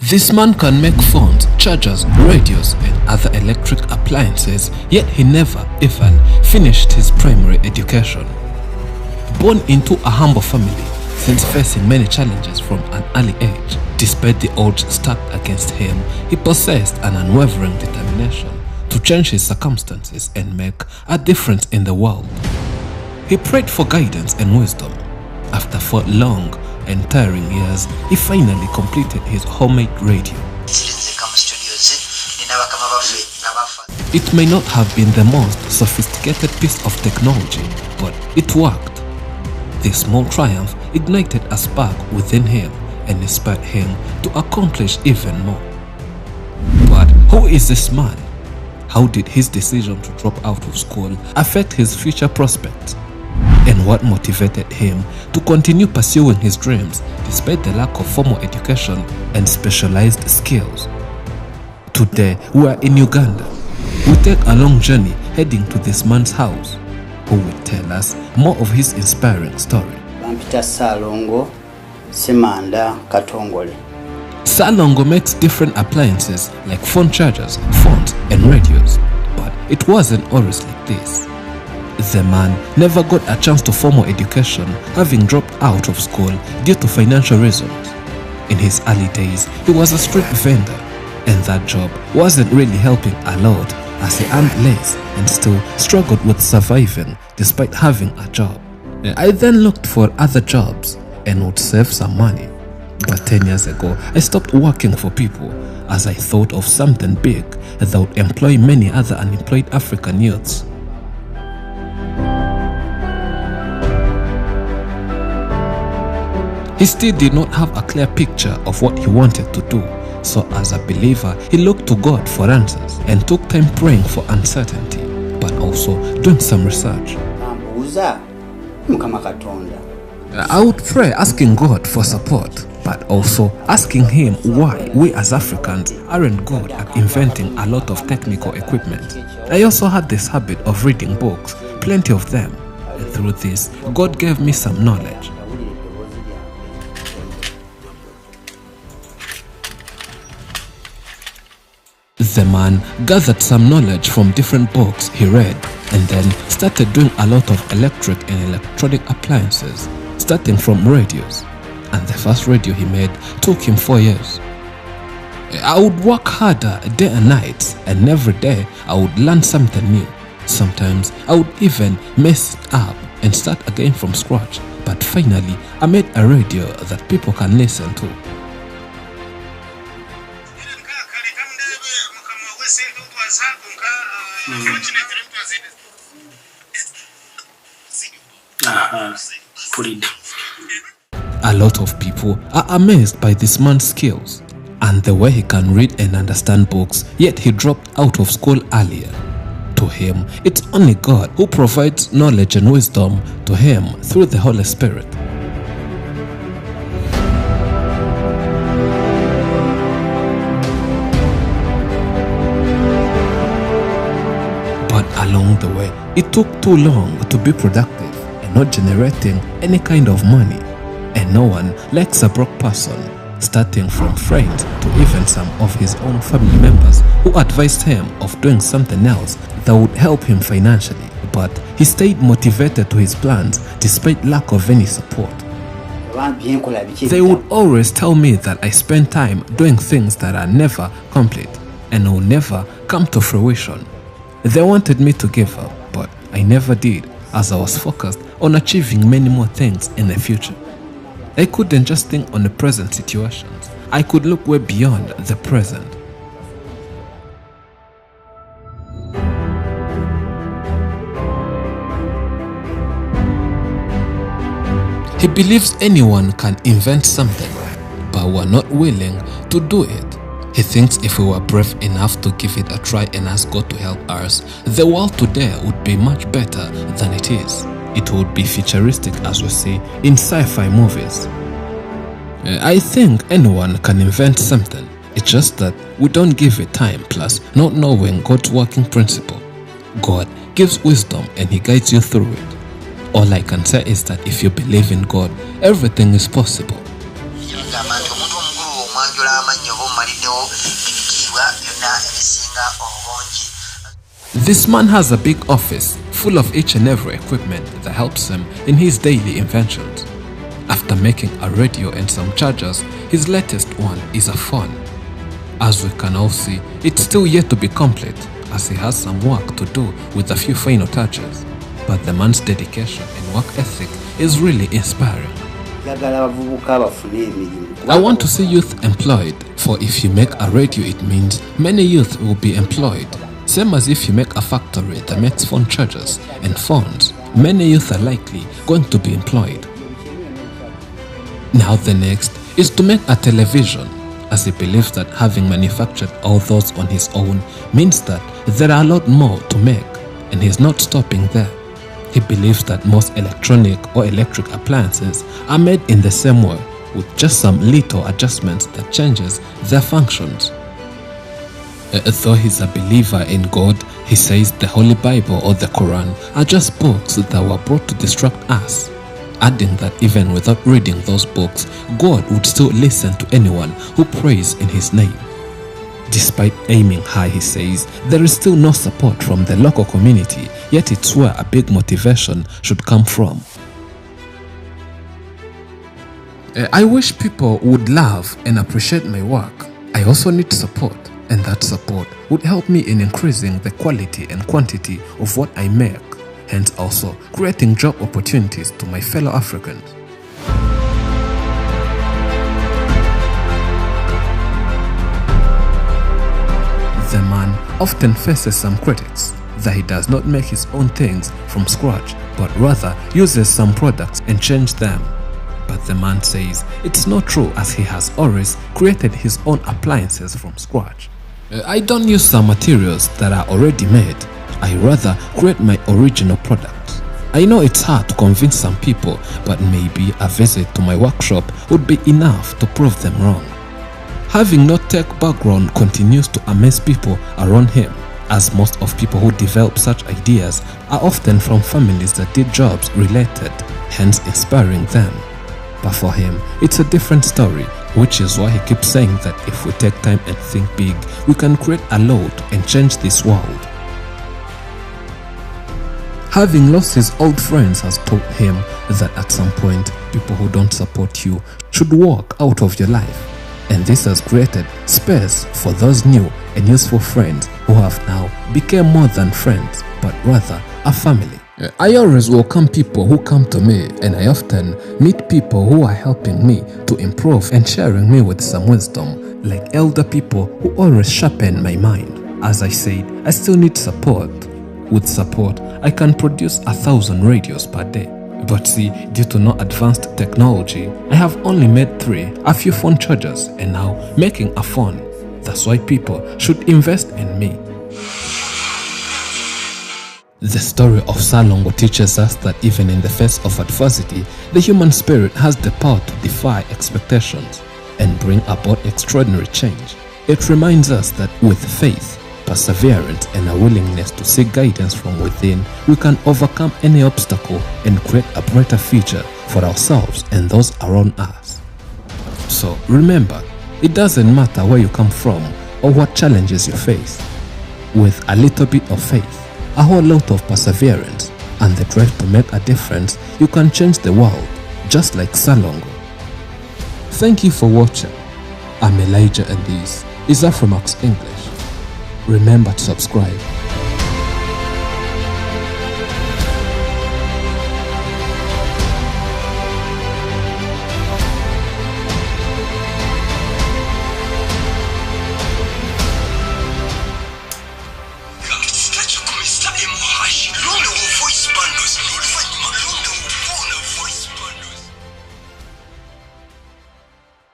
This man can make phones, chargers, radios and other electric appliances, yet he never even finished his primary education. Born into a humble family, since facing many challenges from an early age, despite the odds stacked against him, he possessed an unwavering determination to change his circumstances and make a difference in the world. He prayed for guidance and wisdom. After 4 long and tiring years, he finally completed his homemade radio. It may not have been the most sophisticated piece of technology, but it worked. This small triumph ignited a spark within him and inspired him to accomplish even more. But who is this man? How did his decision to drop out of school affect his future prospects? And what motivated him to continue pursuing his dreams despite the lack of formal education and specialized skills? Today, we are in Uganda. We take a long journey heading to this man's house, who will tell us more of his inspiring story. Salongo Simanda Katongole. Salongo makes different appliances like phone chargers, phones and radios, but it wasn't always like this. The man never got a chance to formal education, having dropped out of school due to financial reasons. In his early days, he was a street vendor, and that job wasn't really helping a lot as he earned less and still struggled with surviving despite having a job. I then looked for other jobs and would save some money. But 10 years ago, I stopped working for people as I thought of something big that would employ many other unemployed African youths. He still did not have a clear picture of what he wanted to do, so as a believer, he looked to God for answers and took time praying for uncertainty, but also doing some research. I would pray asking God for support, but also asking him why we as Africans aren't good at inventing a lot of technical equipment. I also had this habit of reading books, plenty of them, and through this, God gave me some knowledge. The man gathered some knowledge from different books he read and then started doing a lot of electric and electronic appliances, starting from radios. And the first radio he made took him 4 years. I would work harder day and night, and every day I would learn something new. Sometimes I would even mess it up and start again from scratch, but finally I made a radio that people can listen to. A lot of people are amazed by this man's skills and the way he can read and understand books, yet he dropped out of school earlier. To him, it's only God who provides knowledge and wisdom to him through the Holy Spirit. But along the way, it took too long to be productive and not generating any kind of money. And no one likes a broke person, starting from friends to even some of his own family members who advised him of doing something else that would help him financially. But he stayed motivated to his plans despite lack of any support. They would always tell me that I spend time doing things that are never complete and will never come to fruition. They wanted me to give up, but I never did, as I was focused on achieving many more things in the future. I couldn't just think on the present situations. I could look way beyond the present. He believes anyone can invent something, but we're not willing to do it. He thinks if we were brave enough to give it a try and ask God to help us, the world today would be much better than it is. It would be futuristic, as we see in sci-fi movies. I think anyone can invent something. It's just that we don't give it time, plus not knowing God's working principle. God gives wisdom and he guides you through it. All I can say is that if you believe in God, everything is possible. This man has a big office full of each and every equipment that helps him in his daily inventions. After making a radio and some chargers, his latest one is a phone. As we can all see, it's still yet to be complete, as he has some work to do with a few final touches. But the man's dedication and work ethic is really inspiring. I want to see youth employed, for if you make a radio, it means many youth will be employed. Same as if you make a factory that makes phone chargers and phones, many youth are likely going to be employed. Now the next is to make a television, as he believes that having manufactured all those on his own means that there are a lot more to make, and he's not stopping there. He believes that most electronic or electric appliances are made in the same way, with just some little adjustments that changes their functions. Though he's a believer in God, he says the Holy Bible or the Quran are just books that were brought to distract us, adding that even without reading those books, God would still listen to anyone who prays in his name. Despite aiming high, he says, there is still no support from the local community, yet it's where a big motivation should come from. I wish people would love and appreciate my work. I also need support, and that support would help me in increasing the quality and quantity of what I make, hence also creating job opportunities to my fellow Africans. The man often faces some critics that he does not make his own things from scratch, but rather uses some products and change them. But the man says it's not true, as he has always created his own appliances from scratch. I don't use some materials that are already made. I rather create my original products. I know it's hard to convince some people, but maybe a visit to my workshop would be enough to prove them wrong. Having no tech background continues to amaze people around him, as most of people who develop such ideas are often from families that did jobs related, hence inspiring them. But for him, it's a different story, which is why he keeps saying that if we take time and think big, we can create a lot and change this world. Having lost his old friends has taught him that at some point, people who don't support you should walk out of your life. And this has created space for those new and useful friends who have now become more than friends, but rather a family. I always welcome people who come to me, and I often meet people who are helping me to improve and sharing me with some wisdom, like elder people who always sharpen my mind. As I said, I still need support. With support, I can produce 1,000 radios per day. But see, due to no advanced technology, I have only made 3, a few phone chargers, and now making a phone. That's why people should invest in me. The story of Salongo teaches us that even in the face of adversity, the human spirit has the power to defy expectations and bring about extraordinary change. It reminds us that with faith, perseverance, and a willingness to seek guidance from within, we can overcome any obstacle and create a brighter future for ourselves and those around us. So remember, it doesn't matter where you come from or what challenges you face. With a little bit of faith, a whole lot of perseverance, and the drive to make a difference, you can change the world, just like Salongo. Thank you for watching. I'm Elijah, and this is Afromax English. Remember to subscribe.